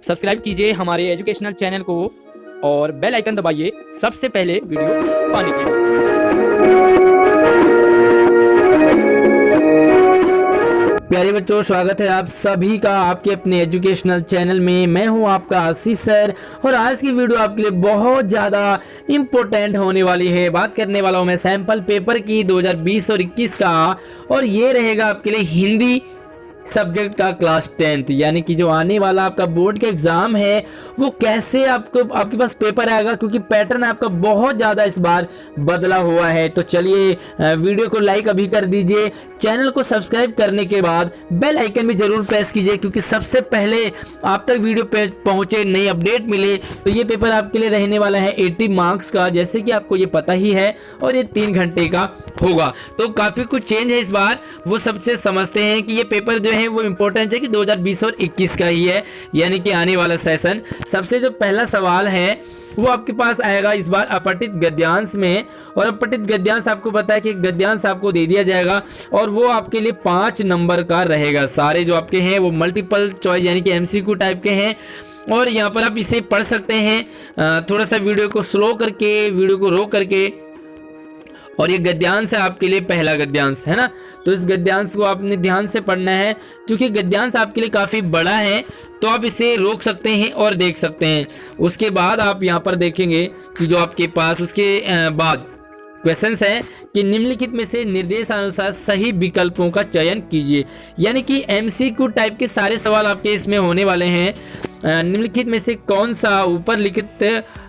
Subscribe कीजिए हमारे educational channel को और बेल आइकन दबाइए सबसे पहले वीडियो पाने के लिए। प्यारे बच्चों, स्वागत है आप सभी का आपके अपने एजुकेशनल चैनल में। मैं हूं आपका आशीष सर और आज की वीडियो आपके लिए बहुत ज़्यादा इम्पोर्टेंट होने वाली है। बात करने वाला हूं मैं सैंपल पेपर की 2020 और 21 का, और ये रहेगा आपके लिए हिंदी सब्जेक्ट का क्लास 10th, यानी कि जो आने वाला आपका बोर्ड का एग्जाम है वो कैसे आपके पास पेपर आएगा, क्योंकि पैटर्न आपका बहुत ज़्यादा इस बार बदला हुआ है। तो चलिए वीडियो को लाइक अभी कर दीजिए, चैनल को सब्सक्राइब करने के बाद बेल आइकन भी जरूर प्रेस कीजिए, क्योंकि सबसे पहले आप तक वीडियो पे पहुंचे, नई अपडेट मिले। तो ये पेपर आपके लिए रहने वाला है 80 मार्क्स का, जैसे कि आपको ये पता ही है, और ये 3 घंटे का होगा। तो काफ़ी कुछ चेंज है इस बार, वो सबसे समझते हैं कि ये पेपर जो है वो इम्पोर्टेंट है कि 2020 और 21 का ही है, यानी कि आने वाला सेशन। सबसे जो पहला सवाल है वो आपके पास आएगा इस बार अपठित गद्यांश में, और अपठित गद्यांश आपको पता है कि गद्यांश आपको दे दिया जाएगा और वो आपके लिए 5 नंबर का रहेगा। सारे जो आपके हैं वो मल्टीपल चॉइस यानी कि MCQ टाइप के हैं, और यहाँ पर आप इसे पढ़ सकते हैं थोड़ा सा वीडियो को स्लो करके, वीडियो को रोक करके। और ये गद्यांश है आपके लिए, पहला गद्यांश है ना, तो इस गद्यांश को आपने ध्यान से पढ़ना है, क्योंकि गद्यांश आपके लिए काफ़ी बड़ा है, तो आप इसे रोक सकते हैं और देख सकते हैं। उसके बाद आप यहाँ पर देखेंगे कि जो आपके पास उसके बाद क्वेश्चंस है कि निम्नलिखित में से निर्देशानुसार सही विकल्पों का चयन कीजिए, यानी कि MCQ टाइप के सारे सवाल आपके इसमें होने वाले हैं। निम्नलिखित में से कौन सा ऊपर लिखित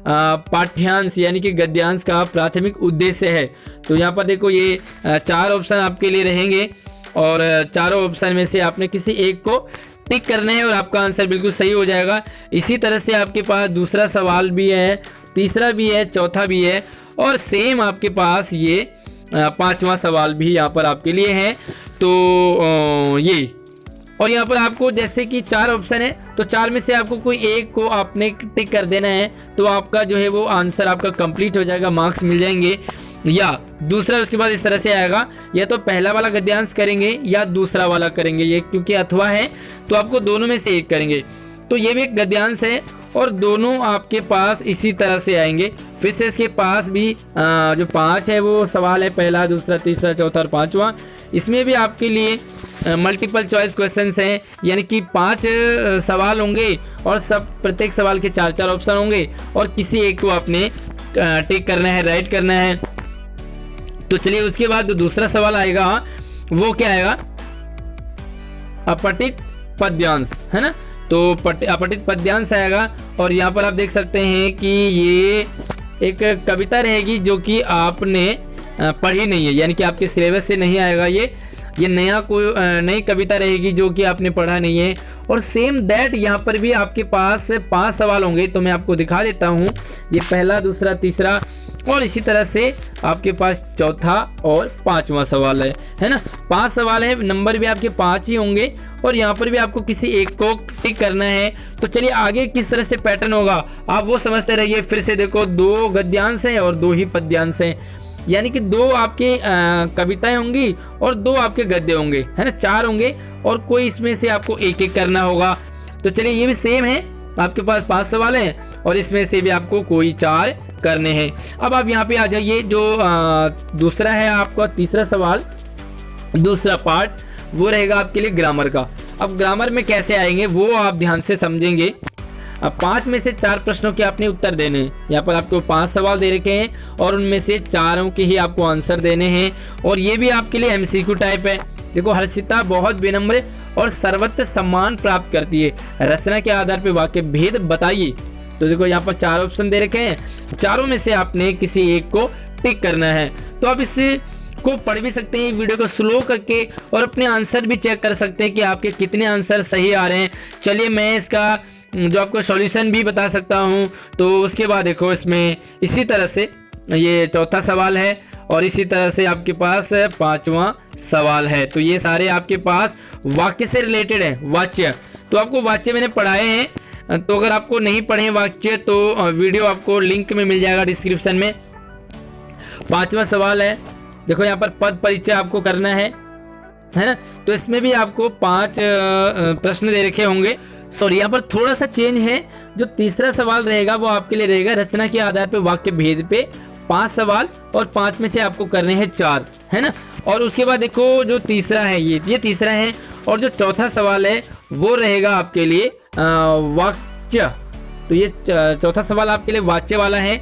पाठ्यांश यानी कि गद्यांश का प्राथमिक उद्देश्य है। तो यहाँ पर देखो ये 4 ऑप्शन आपके लिए रहेंगे, और चारों ऑप्शन में से आपने किसी एक को टिक करना है और आपका आंसर बिल्कुल सही हो जाएगा। इसी तरह से आपके पास दूसरा सवाल भी है, तीसरा भी है, चौथा भी है, और सेम आपके पास ये 5वां सवाल भी यहाँ पर आपके लिए है। तो ये, और यहाँ पर आपको जैसे कि 4 ऑप्शन है, तो 4 में से आपको कोई एक को आपने टिक कर देना है, तो आपका जो है वो आंसर आपका कंप्लीट हो जाएगा, मार्क्स मिल जाएंगे। या दूसरा उसके बाद इस तरह से आएगा, या तो पहला वाला गद्यांश करेंगे या दूसरा वाला करेंगे, ये क्योंकि अथवा है तो आपको दोनों में से एक करेंगे। तो ये भी एक गद्यांश है और दोनों आपके पास इसी तरह से आएंगे। फिर से इसके पास भी जो 5 है वो सवाल है, पहला, दूसरा, तीसरा, चौथा और 5वां। इसमें भी आपके लिए मल्टीपल चॉइस क्वेश्चंस हैं, यानी कि 5 सवाल होंगे और सब प्रत्येक सवाल के 4-4 ऑप्शन होंगे, और किसी एक को आपने टिक करना है, राइट करना है। तो चलिए उसके बाद जो दूसरा सवाल आएगा वो क्या आएगा, अपठित पद्यांश, है ना। तो अपठित पद्यांश आएगा, और यहाँ पर आप देख सकते हैं कि ये एक कविता रहेगी जो कि आपने पढ़ी नहीं है, यानी कि आपके सिलेबस से नहीं आएगा। ये नई कविता रहेगी जो कि आपने पढ़ा नहीं है। और सेम दैट यहाँ पर भी आपके पास 5 सवाल होंगे, तो मैं आपको दिखा देता हूँ। ये पहला, दूसरा, तीसरा, और इसी तरह से आपके पास चौथा और 5वां सवाल है ना। 5 सवाल है, नंबर भी आपके 5 ही होंगे, और यहाँ पर भी आपको किसी एक को टिक करना है। तो चलिए आगे किस तरह से पैटर्न होगा आप वो समझते रहिए। फिर से देखो, 2 गद्यांश हैं और 2 ही पद्यांश हैं, यानी कि 2 आपके कविताएं होंगी और 2 आपके गद्य होंगे, है ना। 4 होंगे और कोई इसमें से आपको एक एक करना होगा। तो चलिए ये भी सेम है, आपके पास 5 सवाल हैं और इसमें से भी आपको कोई 4 करने हैं। अब आप यहाँ पे आ जाइए, जो दूसरा है आपका तीसरा सवाल, दूसरा पार्ट वो रहेगा आपके लिए ग्रामर का। अब ग्रामर में कैसे आएंगे वो आप ध्यान से समझेंगे। अब 5 में से 4 प्रश्नों के आपने उत्तर देने हैं। यहाँ पर आपको 5 सवाल दे रखे हैं और उनमें से 4 के ही आपको आंसर देने हैं, और ये भी आपके लिए MCQ टाइप है। देखो, हर्षिता बहुत विनम्र और सर्वत्र सम्मान प्राप्त करती है, रचना के आधार पर वाक्य भेद बताइए। तो देखो यहाँ पर 4 ऑप्शन दे रखे हैं, 4 में से आपने किसी एक को टिक करना है। तो आप इसे को पढ़ भी सकते हैं वीडियो को स्लो करके, और अपने आंसर भी चेक कर सकते हैं कि आपके कितने आंसर सही आ रहे हैं। चलिए मैं इसका जो आपको सॉल्यूशन भी बता सकता हूं। तो उसके बाद देखो, इसमें इसी तरह से ये चौथा सवाल है, और इसी तरह से आपके पास 5वां सवाल है। तो ये सारे आपके पास वाक्य से रिलेटेड है, वाच्य। तो आपको वाच्य मैंने पढ़ाए हैं, तो अगर आपको नहीं पढ़े वाक्य तो वीडियो आपको लिंक में मिल जाएगा डिस्क्रिप्शन में। 5वां सवाल है, देखो यहाँ पर पद परिचय आपको करना है ना। तो इसमें भी आपको 5 प्रश्न दे रखे होंगे, सॉरी यहाँ पर थोड़ा सा चेंज है। जो तीसरा सवाल रहेगा वो आपके लिए रहेगा रचना के आधार पर वाक्य भेद पे 5 सवाल, और 5 में से आपको करने हैं 4, है ना। और उसके बाद देखो जो तीसरा है ये तीसरा है, और जो चौथा सवाल है वो रहेगा आपके लिए वाच्य। तो ये चौथा सवाल आपके लिए वाच्य वाला है।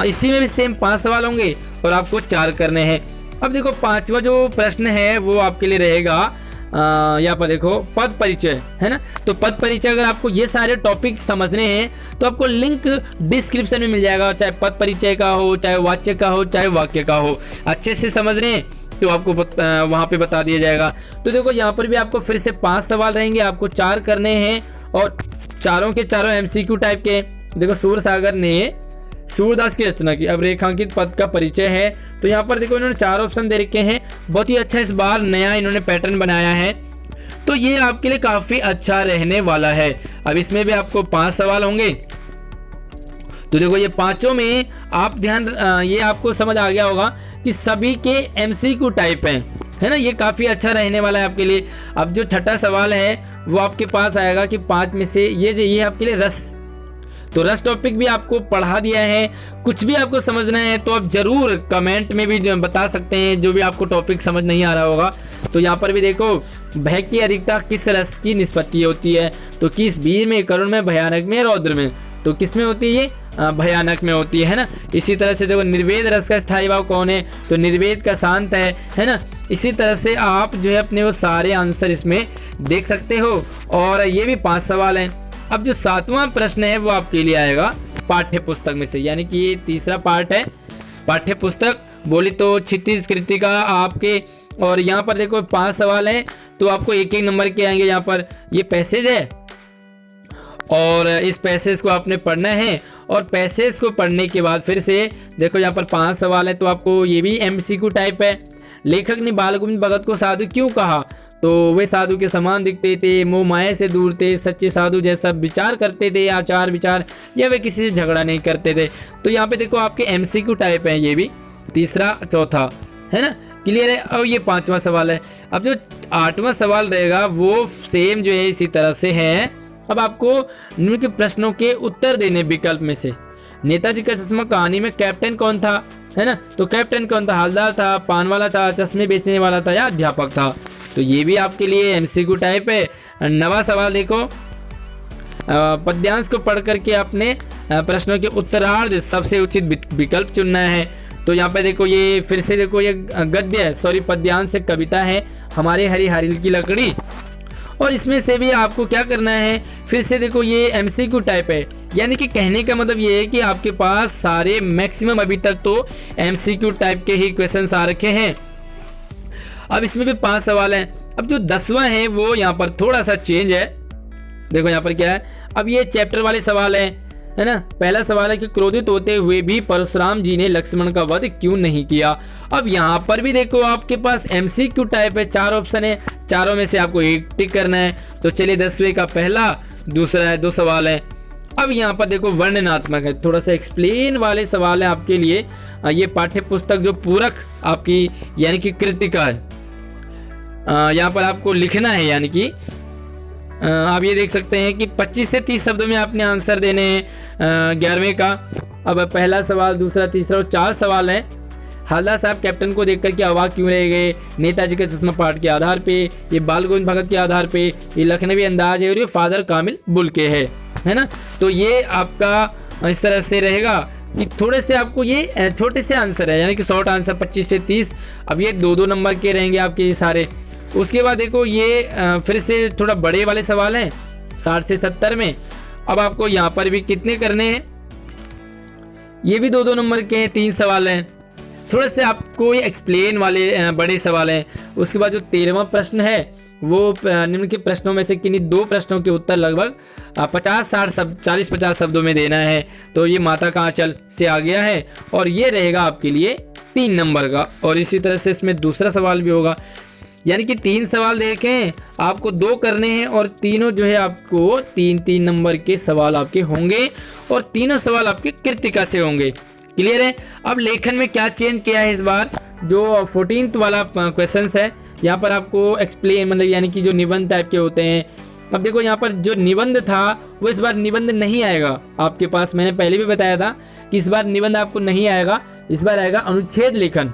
इसी में भी सेम 5 सवाल होंगे और आपको 4 करने हैं। अब देखो 5वां जो प्रश्न है वो आपके लिए रहेगा यहाँ पर देखो पद परिचय, है ना। तो पद परिचय अगर आपको ये सारे टॉपिक समझने हैं तो आपको लिंक डिस्क्रिप्शन में मिल जाएगा, चाहे पद परिचय का हो, चाहे वाच्य का हो, चाहे वाक्य का हो। अच्छे से समझ रहे हैं तो आपको वहाँ पे बता दिया जाएगा। तो देखो यहाँ पर भी आपको फिर से 5 सवाल रहेंगे, आपको 4 करने हैं, और चारों के चारों MCQ टाइप के। देखो सूरसागर ने सूरदास की रचना की। अब रेखांकित पद का परिचय है, तो यहाँ पर देखो इन्होंने 4 ऑप्शन दे रखे हैं। बहुत ही अच्छा इस बार नया इन्होंने पैटर्न बनाया है, तो ये आपके लिए काफी अच्छा रहने वाला है। अब इसमें भी आपको 5 सवाल होंगे। तो देखो ये पांचों में आप ध्यान ये आपको समझ आ गया होगा कि सभी के MCQ टाइप हैं, है ना। ये काफी अच्छा रहने वाला है आपके लिए। अब जो छठा सवाल है वो आपके पास आएगा कि 5 में से ये आपके लिए रस। तो रस टॉपिक भी आपको पढ़ा दिया है। कुछ भी आपको समझना है तो आप जरूर कमेंट में भी बता सकते हैं, जो भी आपको टॉपिक समझ नहीं आ रहा होगा। तो यहाँ पर भी देखो भय की अधिकता किस रस की निष्पत्ति होती है, तो किस वीर में, करुण में, भयानक में, रौद्र में। तो किस में होती है ये? भयानक में होती है ना। इसी तरह से देखो निर्वेद रस का स्थायी भाव कौन है, तो निर्वेद का शांत है ना। इसी तरह से आप जो है अपने वो सारे आंसर इसमें देख सकते हो। और ये भी 5 सवाल हैं। अब जो 7वां प्रश्न है वो आपके लिए आएगा पाठ्य पुस्तक में से, यानी कि ये तीसरा पार्ट है पाठ्य पुस्तक। बोली तो क्षितिज कृतिका आपके, और यहाँ पर देखो 5 सवाल हैं, तो आपको 1-1 नंबर के आएंगे। यहाँ पर ये पैसेज है और इस पैसेज को आपने पढ़ना है, और पैसेज को पढ़ने के बाद फिर से देखो यहाँ पर 5 सवाल है, तो आपको ये भी MCQ टाइप है। लेखक ने बाल गोविंद भगत को साधु क्यों कहा, तो वे साधु के समान दिखते थे, मोह माया से दूर थे, सच्चे साधु जैसा विचार करते थे, आचार विचार, या वे किसी से झगड़ा नहीं करते थे। तो यहाँ पे देखो आपके MCQ टाइप है, ये भी तीसरा चौथा, है ना। क्लियर है। अब ये 5वां सवाल है। अब जो 8वां सवाल रहेगा वो सेम जो है इसी तरह से है। अब आपको निम्न के प्रश्नों के उत्तर देने विकल्प में से। नेताजी का चश्मा कहानी में कैप्टन कौन था, है ना। तो कैप्टन कौन था? हवलदार था, पान वाला था, चश्मे बेचने वाला था, या अध्यापक था। तो ये भी आपके लिए MCQ टाइप है। 9वां सवाल देखो, पद्यांश को पढ़ करके आपने प्रश्नों के उत्तरार्ध सबसे उचित विकल्प चुनना है। तो यहाँ पे देखो ये फिर से देखो ये गद्य है, सॉरी पद्यांश से कविता है, हमारे हरी हरील की लकड़ी। और इसमें से भी आपको क्या करना है, फिर से देखो ये MCQ टाइप है, यानी कि कहने का मतलब ये है कि आपके पास सारे मैक्सिमम अभी तक तो MCQ टाइप के ही क्वेश्चंस आ रखे हैं। अब इसमें भी 5 सवाल हैं। अब जो 10वां है वो यहाँ पर थोड़ा सा चेंज है। देखो यहाँ पर क्या है, अब ये चैप्टर वाले सवाल हैं, है ना। पहला सवाल है कि क्रोधित होते हुए भी परशुराम जी ने लक्ष्मण का वध क्यों नहीं किया। अब यहाँ पर भी देखो आपके पास MCQ टाइप है, 4 ऑप्शन है, चारों में से आपको एक टिक करना है। तो चलिए 10वें का पहला, दूसरा है, 2 सवाल है। अब यहाँ पर देखो वर्णनात्मक है, थोड़ा सा एक्सप्लेन वाले सवाल है आपके लिए। ये पाठ्य पुस्तक जो पूरक आपकी यानी कि कृतिका है, यहाँ पर आपको लिखना है, यानी कि आप ये देख सकते हैं कि 25 से 30 शब्दों में आपने आंसर देने हैं 11वें का। अब पहला सवाल, दूसरा, तीसरा और 4 सवाल हैं। हवलदार साहब कैप्टन को देखकर के अवाक क्यों रह गए, नेताजी का चश्मा पाठ के आधार पे, ये बाल गोविंद भगत के आधार पे, ये लखनवी अंदाज है, और ये फादर कामिल बुल्के है ना। तो ये आपका इस तरह से रहेगा कि थोड़े से आपको ये छोटे से आंसर है, यानी कि शॉर्ट आंसर 25 से 30। अब ये 2-2 नंबर के रहेंगे आपके ये सारे। उसके बाद देखो ये फिर से थोड़ा बड़े वाले सवाल हैं 60 से 70 में। अब आपको यहाँ पर भी कितने करने हैं, ये भी 2-2 नंबर के हैं, 3 सवाल हैं। थोड़े से आपको ये एक्सप्लेन वाले बड़े सवाल हैं। उसके बाद जो 13वां प्रश्न है वो निम्न के प्रश्नों में से किन्हीं 2 प्रश्नों के उत्तर लगभग 50-60 शब्द, 40-50 शब्दों में देना है। तो ये माता का आंचल से आ गया है, और ये रहेगा आपके लिए 3 नंबर का। और इसी तरह से इसमें दूसरा सवाल भी होगा, यानी कि 3 सवाल देखें आपको 2 करने हैं, और तीनों जो है आपको 3-3 नंबर के सवाल आपके होंगे, और तीनों सवाल आपके कृतिका से होंगे। क्लियर है। अब लेखन में क्या चेंज किया है इस बार, जो 14th वाला क्वेश्चन है, यहाँ पर आपको एक्सप्लेन मतलब यानी कि जो निबंध टाइप के होते हैं अब देखो यहाँ पर जो निबंध था वो इस बार निबंध नहीं आएगा आपके पास। मैंने पहले भी बताया था कि इस बार निबंध आपको नहीं आएगा, इस बार आएगा अनुच्छेद लेखन।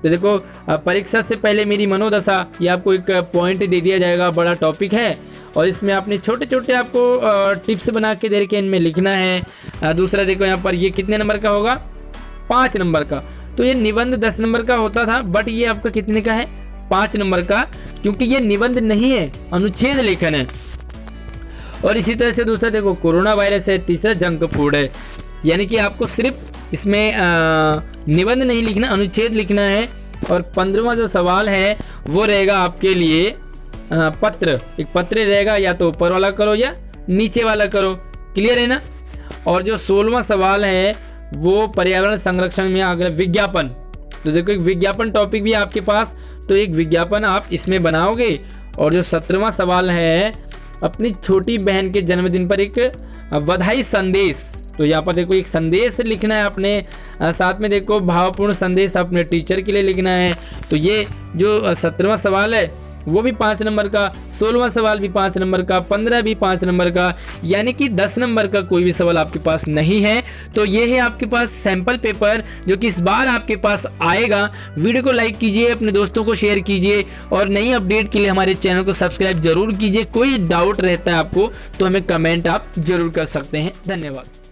तो देखो परीक्षा से पहले मेरी मनोदशा, ये आपको एक पॉइंट दे दिया जाएगा, बड़ा टॉपिक है और इसमें आपने छोटे छोटे आपको टिप्स बना के दे रखे इनमें लिखना है। दूसरा देखो यहाँ पर ये कितने नंबर का होगा, 5 नंबर का। तो ये निबंध 10 नंबर का होता था, बट ये आपका कितने का है, 5 नंबर का, क्योंकि ये निबंध नहीं है, अनुच्छेद लेखन है। और इसी तरह से दूसरा देखो कोरोना वायरस है, तीसरा जंक फूड है। यानी कि आपको सिर्फ इसमें निबंध नहीं लिखना, अनुच्छेद लिखना है। और 15वां जो सवाल है वो रहेगा आपके लिए पत्र, एक पत्र रहेगा, या तो ऊपर वाला करो या नीचे वाला करो, क्लियर है ना। और जो 16वां सवाल है वो पर्यावरण संरक्षण में अगर विज्ञापन, तो देखो एक विज्ञापन टॉपिक भी आपके पास, तो एक विज्ञापन आप इसमें बनाओगे। और जो 17वां सवाल है अपनी छोटी बहन के जन्मदिन पर एक बधाई संदेश, तो यहाँ पर देखो एक संदेश लिखना है अपने, साथ में देखो भावपूर्ण संदेश अपने टीचर के लिए लिखना है। तो ये जो 17वां सवाल है वो भी 5 नंबर का, 16वां सवाल भी 5 नंबर का, 15 भी 5 नंबर का, यानी कि 10 नंबर का कोई भी सवाल आपके पास नहीं है। तो ये है आपके पास सैंपल पेपर जो कि इस बार आपके पास आएगा। वीडियो को लाइक कीजिए, अपने दोस्तों को शेयर कीजिए और नई अपडेट के लिए हमारे चैनल को सब्सक्राइब जरूर कीजिए। कोई डाउट रहता है आपको तो हमें कमेंट आप जरूर कर सकते हैं। धन्यवाद।